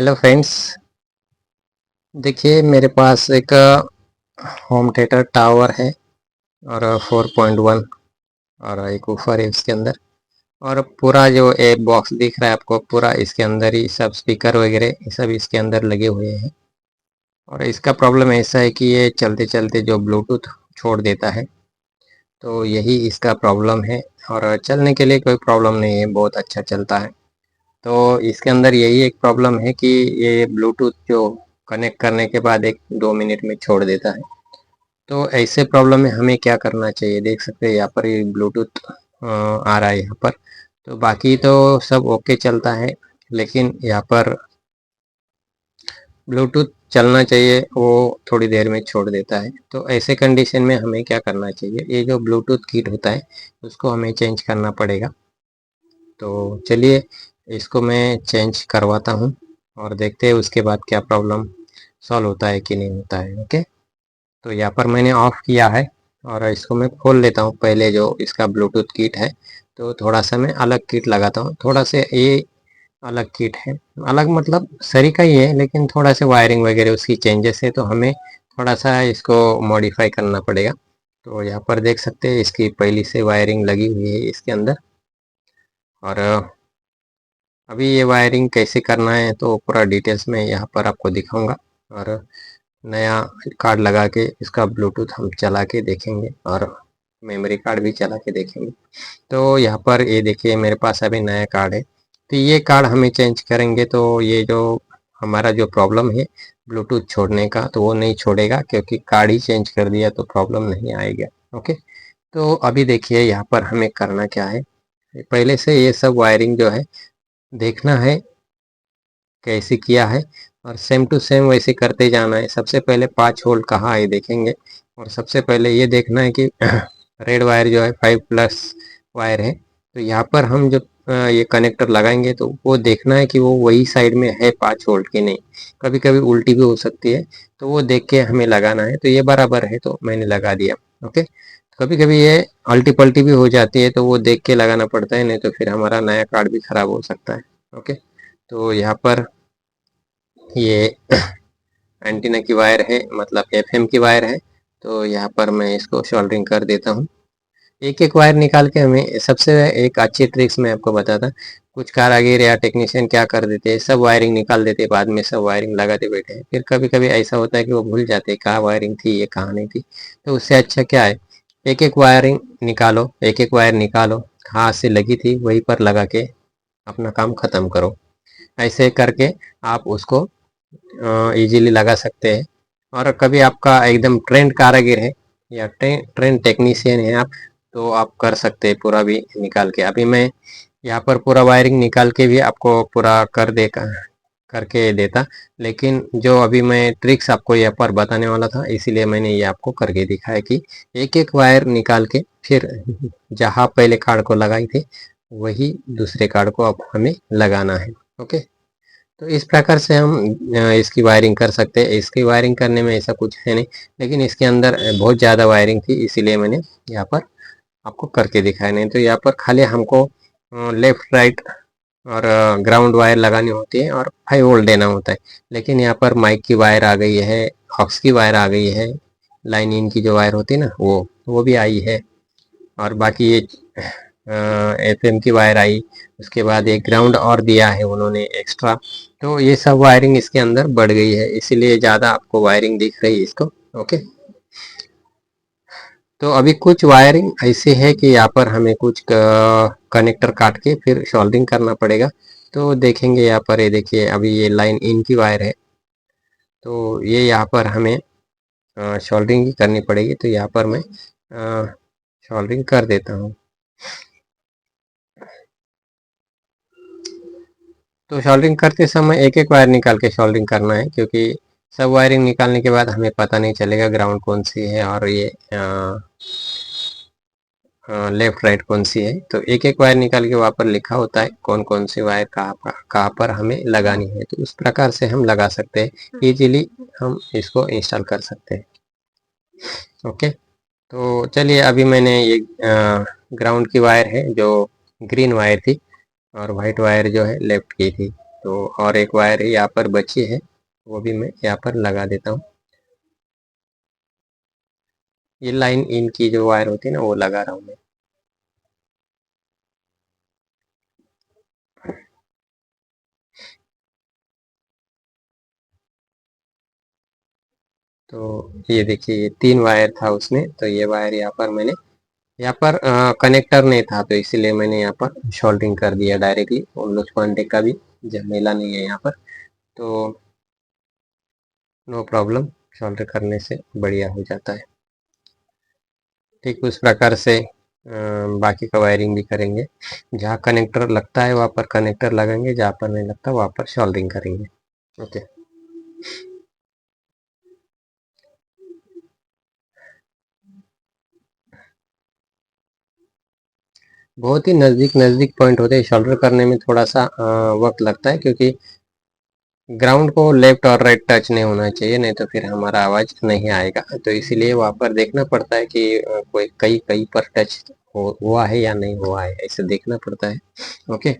Hello friends. देखिए मेरे पास एक होम थिएटर टावर है और 4.1 और एक ऊपर है उसके अंदर। और पूरा जो एक बॉक्स दिख रहा है आपको, पूरा इसके अंदर ही सब स्पीकर वगैरह ये सब इसके अंदर लगे हुए हैं। और इसका प्रॉब्लम ऐसा है कि ये चलते चलते जो ब्लूटूथ छोड़ देता है, तो यही इसका प्रॉब्लम है। और चलने के लिए कोई प्रॉब्लम नहीं है, बहुत अच्छा चलता है। तो इसके अंदर यही एक प्रॉब्लम है कि ये ब्लूटूथ जो कनेक्ट करने के बाद 1-2 मिनट में छोड़ देता है। तो ऐसे प्रॉब्लम में हमें क्या करना चाहिए, देख सकते हैं यहाँ पर ये ब्लूटूथ आ रहा है यहाँ पर। तो बाकी तो सब ओके चलता है, लेकिन यहाँ पर ब्लूटूथ चलना चाहिए वो थोड़ी देर में छोड़ देता है। तो ऐसे कंडीशन में हमें क्या करना चाहिए, ये जो ब्लूटूथ किट होता है उसको हमें चेंज करना पड़ेगा। तो चलिए इसको मैं चेंज करवाता हूँ और देखते हैं उसके बाद क्या प्रॉब्लम सॉल्व होता है कि नहीं होता है। ओके, तो यहाँ पर मैंने ऑफ किया है और इसको मैं खोल लेता हूँ। पहले जो इसका ब्लूटूथ किट है, तो थोड़ा सा मैं अलग किट लगाता हूँ। थोड़ा से ये अलग किट है, अलग मतलब सरी का ही है, लेकिन थोड़ा सा वायरिंग वगैरह उसकी चेंजेस है, तो हमें थोड़ा सा इसको मॉडिफाई करना पड़ेगा। तो यहाँ पर देख सकते हैं इसकी पहली से वायरिंग लगी हुई है इसके अंदर। और अभी ये वायरिंग कैसे करना है तो पूरा डिटेल्स में यहाँ पर आपको दिखाऊंगा। और नया कार्ड लगा के इसका ब्लूटूथ हम चला के देखेंगे और मेमोरी कार्ड भी चला के देखेंगे। तो यहाँ पर ये देखिए मेरे पास अभी नया कार्ड है, तो ये कार्ड हमें चेंज करेंगे तो ये जो हमारा जो प्रॉब्लम है ब्लूटूथ छोड़ने का, तो वो नहीं छोड़ेगा, क्योंकि कार्ड ही चेंज कर दिया तो प्रॉब्लम नहीं आएगा। ओके, तो अभी देखिए यहाँ पर हमें करना क्या है। पहले से ये सब वायरिंग जो है देखना है कैसे किया है, और सेम टू सेम वैसे करते जाना है। सबसे पहले 5 होल कहाँ है देखेंगे, और सबसे पहले ये देखना है कि रेड वायर जो है 5+ वायर है, तो यहाँ पर हम जब ये कनेक्टर लगाएंगे तो वो देखना है कि वो वही साइड में है 5 वोल्ट की नहीं। कभी कभी उल्टी भी हो सकती है, तो वो देख के हमें लगाना है। तो ये बराबर है तो मैंने लगा दिया। ओके, कभी कभी ये अल्टी पल्टी भी हो जाती है, तो वो देख के लगाना पड़ता है, नहीं तो फिर हमारा नया कार्ड भी खराब हो सकता है। ओके, तो यहाँ पर ये एंटीना की वायर है, मतलब एफएम की वायर है। तो यहाँ पर मैं इसको सोल्डरिंग कर देता हूँ। एक एक वायर निकाल के हमें सबसे एक अच्छी ट्रिक्स मैं आपको बताता। कुछ कारागिर या टेक्नीशियन क्या कर देते हैं, सब वायरिंग निकाल देते हैं, बाद में सब वायरिंग लगाते बैठे हैं। फिर कभी कभी ऐसा होता है कि वो भूल जाते हैं कहाँ वायरिंग थी ये कहाँ नहीं थी। तो उससे अच्छा क्या है, एक एक वायरिंग निकालो, एक एक वायर निकालो, कहाँ से लगी थी वहीं पर लगा के अपना काम खत्म करो। ऐसे करके आप उसको इजीली लगा सकते हैं। और कभी आपका एकदम ट्रेंड कारागिर है या ट्रेंड टेक्नीशियन है आप, तो आप कर सकते हैं पूरा भी निकाल के। अभी मैं यहाँ पर पूरा वायरिंग निकाल के भी आपको पूरा करके देता, लेकिन जो अभी मैं ट्रिक्स आपको यहाँ पर बताने वाला था, इसीलिए मैंने ये आपको करके दिखाया कि एक एक वायर निकाल के फिर जहाँ पहले कार्ड को लगाई थी वही दूसरे कार्ड को अब हमें लगाना है। ओके, तो इस प्रकार से हम इसकी वायरिंग कर सकते हैं। इसकी वायरिंग करने में ऐसा कुछ है नहीं, लेकिन इसके अंदर बहुत ज़्यादा वायरिंग थी, इसीलिए मैंने यहाँ पर आपको करके दिखाया। नहीं तो यहाँ पर खाली हमको लेफ्ट राइट और ग्राउंड वायर लगानी होती है और 5 वोल्ट देना होता है। लेकिन यहाँ पर माइक की वायर आ गई है, ऑक्स की वायर आ गई है, लाइन इन की जो वायर होती है ना वो भी आई है। और बाकी ये एफएम की वायर आई, उसके बाद एक ग्राउंड और दिया है उन्होंने एक्स्ट्रा। तो ये सब वायरिंग इसके अंदर बढ़ गई है, इसीलिए ज़्यादा आपको वायरिंग दिख रही है इसको। ओके, तो अभी कुछ वायरिंग ऐसे है कि यहाँ पर हमें कुछ कनेक्टर काट के फिर सोल्डरिंग करना पड़ेगा। तो देखेंगे यहाँ पर, ये देखिए अभी ये लाइन इन की वायर है, तो ये यहाँ पर हमें सोल्डरिंग ही करनी पड़ेगी। तो यहाँ पर मैं सोल्डरिंग कर देता हूँ। तो सोल्डरिंग करते समय एक एक वायर निकाल के सोल्डरिंग करना है, क्योंकि सब वायरिंग निकालने के बाद हमें पता नहीं चलेगा ग्राउंड कौन सी है और ये लेफ्ट राइट कौन सी है। तो एक एक वायर निकाल के वहाँ पर लिखा होता है कौन कौन सी वायर कहाँ पर हमें लगानी है। तो उस प्रकार से हम लगा सकते हैं, इजीली हम इसको इंस्टॉल कर सकते हैं। ओके, तो चलिए अभी मैंने ये ग्राउंड की वायर है जो ग्रीन वायर थी, और वाइट वायर जो है लेफ्ट की थी। तो और एक वायर यहाँ पर बची है, वो भी मैं यहाँ पर लगा देता हूँ। ये लाइन इन की जो वायर होती है ना, वो लगा रहा हूँ मैं। तो ये देखिए, ये 3 वायर था उसमें, तो ये वायर यहाँ पर मैंने, यहाँ पर कनेक्टर नहीं था, तो इसीलिए मैंने यहाँ पर सोल्डरिंग कर दिया डायरेक्टली। और लुच पांडे का भी झमेला नहीं है यहाँ पर, तो नो प्रॉब्लम, सोल्डर करने से बढ़िया हो जाता है। ठीक उस प्रकार से बाकी का वायरिंग भी करेंगे। जहाँ कनेक्टर लगता है वहाँ पर कनेक्टर लगाएंगे, जहाँ पर नहीं लगता वहाँ पर सोल्डरिंग करेंगे। ओके। बहुत ही नज़दीक नज़दीक पॉइंट होते हैं, सोल्डर करने में थोड़ा सा वक्त लगता है, क्योंकि ग्राउंड को लेफ्ट और राइट टच नहीं होना चाहिए, नहीं तो फिर हमारा आवाज नहीं आएगा। तो इसीलिए वहाँ पर देखना पड़ता है कि कोई कहीं कहीं पर टच हुआ है या नहीं हुआ है, ऐसे देखना पड़ता है। ओके।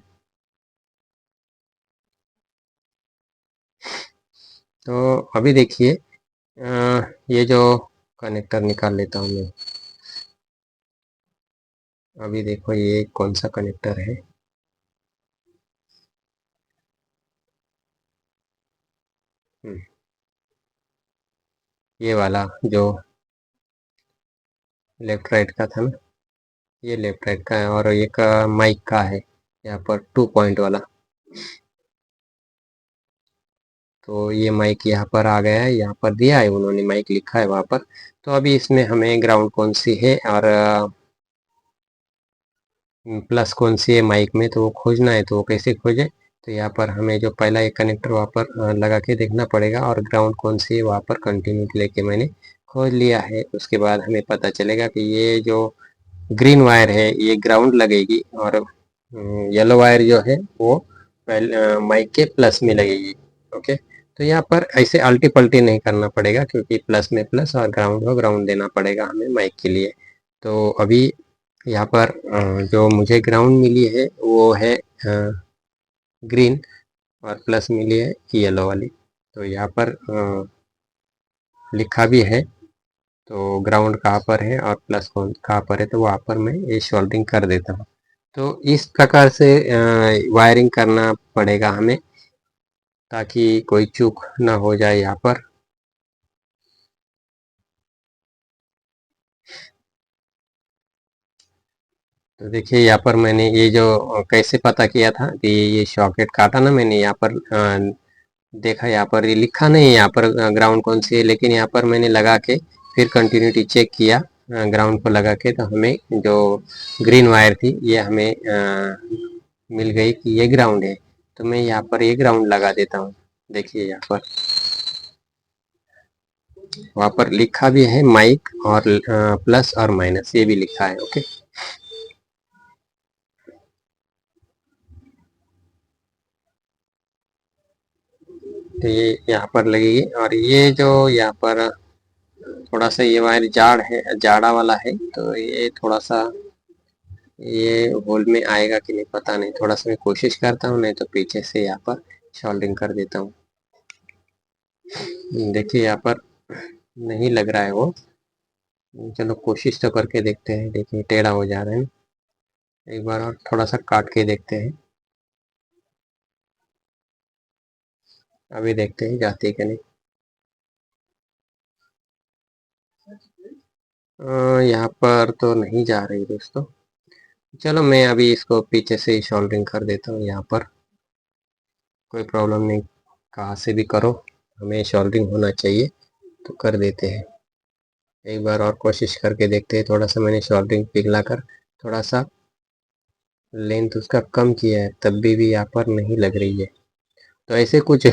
तो अभी देखिए, ये जो कनेक्टर निकाल लेता हूँ मैं। अभी देखो ये कौन सा कनेक्टर है। हम्म, ये वाला जो लेफ्ट राइट का था ना, ये लेफ्ट राइट का है, और एक माइक का है यहाँ पर 2 पॉइंट वाला। तो ये माइक यहाँ पर आ गया है, यहाँ पर दिया है उन्होंने, माइक लिखा है वहाँ पर। तो अभी इसमें हमें ग्राउंड कौन सी है और प्लस कौन सी है माइक में, तो वो खोजना है। तो वो कैसे खोजे, तो यहाँ पर हमें जो पहला एक कनेक्टर वहाँ पर लगा के देखना पड़ेगा, और ग्राउंड कौन सी है वहाँ पर कंटिन्यू लेके मैंने खोज लिया है। उसके बाद हमें पता चलेगा कि ये जो ग्रीन वायर है ये ग्राउंड लगेगी, और येलो वायर जो है वो पहले माइक के प्लस में लगेगी। ओके। तो यहाँ पर ऐसे अल्टी पल्टी नहीं करना पड़ेगा, क्योंकि प्लस में प्लस और ग्राउंड को ग्राउंड देना पड़ेगा हमें माइक के लिए। तो अभी यहाँ पर जो मुझे ग्राउंड मिली है वो है ग्रीन, और प्लस मिली है येलो वाली। तो यहाँ पर लिखा भी है, तो ग्राउंड कहाँ पर है और प्लस कौन कहाँ पर है, तो वहाँ पर मैं ये सोल्डरिंग कर देता हूँ। तो इस प्रकार से वायरिंग करना पड़ेगा हमें, ताकि कोई चूक ना हो जाए यहाँ पर। तो देखिए यहाँ पर मैंने ये जो कैसे पता किया था कि ये सॉकेट काटा ना मैंने, यहाँ पर देखा, यहाँ पर ये लिखा नहीं है यहाँ पर ग्राउंड कौन सी है, लेकिन यहाँ पर मैंने लगा के फिर कंटिन्यूटी चेक किया ग्राउंड को लगा के, तो हमें जो ग्रीन वायर थी ये हमें मिल गई कि ये ग्राउंड है। तो मैं यहाँ पर ये ग्राउंड लगा देता हूँ। देखिए यहाँ पर, वहाँ पर लिखा भी है माइक, और प्लस और माइनस ये भी लिखा है। ओके। तो ये यहाँ पर लगेगी, और ये जो यहाँ पर थोड़ा सा ये वायर जाड़ है, जाड़ा वाला है, तो ये थोड़ा सा ये होल में आएगा कि नहीं पता नहीं, थोड़ा सा मैं कोशिश करता हूँ, नहीं तो पीछे से यहाँ पर सोल्डरिंग कर देता हूँ। देखिए यहाँ पर नहीं लग रहा है वो। चलो कोशिश तो करके देखते हैं। देखिए टेढ़ा हो जा रहा है। एक बार और थोड़ा सा काट के देखते हैं। अभी देखते हैं जाती है कि नहीं। यहाँ पर तो नहीं जा रही दोस्तों। चलो मैं अभी इसको पीछे से ही सोल्डरिंग कर देता हूँ यहाँ पर, कोई प्रॉब्लम नहीं, कहाँ से भी करो, हमें सोल्डरिंग होना चाहिए, तो कर देते हैं। एक बार और कोशिश करके देखते हैं। थोड़ा सा मैंने सोल्डरिंग पिघला कर थोड़ा सा लेंथ उसका कम किया है, तब भी यहाँ पर नहीं लग रही है। तो ऐसे कुछ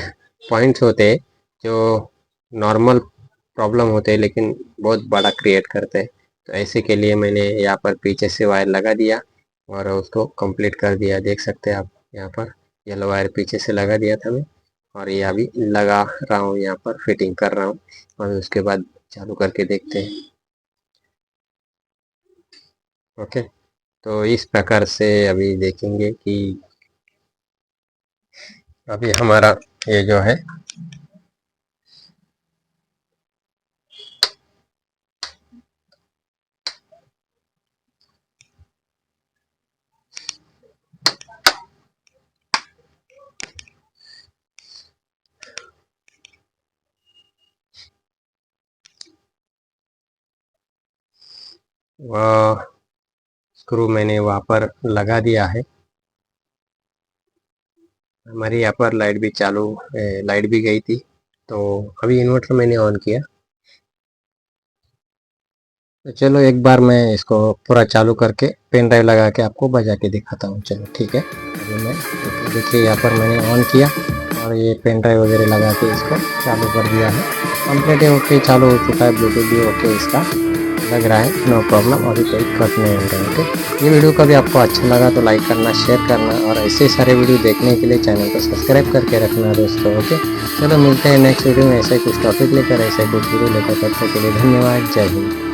पॉइंट्स होते हैं जो नॉर्मल प्रॉब्लम होते हैं, लेकिन बहुत बड़ा क्रिएट करते हैं। तो ऐसे के लिए मैंने यहाँ पर पीछे से वायर लगा दिया और उसको कंप्लीट कर दिया। देख सकते हैं आप यहाँ पर येलो वायर पीछे से लगा दिया था मैं, और ये अभी लगा रहा हूँ, यहाँ पर फिटिंग कर रहा हूँ, और उसके बाद चालू करके देखते हैं। ओके। तो इस प्रकार से अभी देखेंगे कि अभी हमारा ये जो है वह स्क्रू मैंने वहाँ पर लगा दिया है। हमारे यहाँ पर लाइट भी लाइट भी गई थी, तो अभी इन्वर्टर मैंने ऑन किया। तो चलो एक बार मैं इसको पूरा चालू करके पेन ड्राइव लगा के आपको बजा के दिखाता हूँ। चलो ठीक है, अभी मैं देखिए यहाँ पर मैंने ऑन किया और ये पेन ड्राइव वगैरह लगा के इसको चालू कर दिया है। कंप्लीट है, ओके चालू हो चुका है, ब्लूटूथ भी ओके इसका लग रहा है, नो प्रॉब्लम, अभी कोई कट नहीं हो रहा है। ओके, ये वीडियो कभी आपको अच्छा लगा तो लाइक करना, शेयर करना और ऐसे सारे वीडियो देखने के लिए चैनल को सब्सक्राइब करके रखना दोस्तों। ओके, चलो मिलते हैं नेक्स्ट वीडियो में ऐसे कुछ टॉपिक लेकर, ऐसे कुछ वीडियो लेकर। तब तक के लिए धन्यवाद, जय हिंद।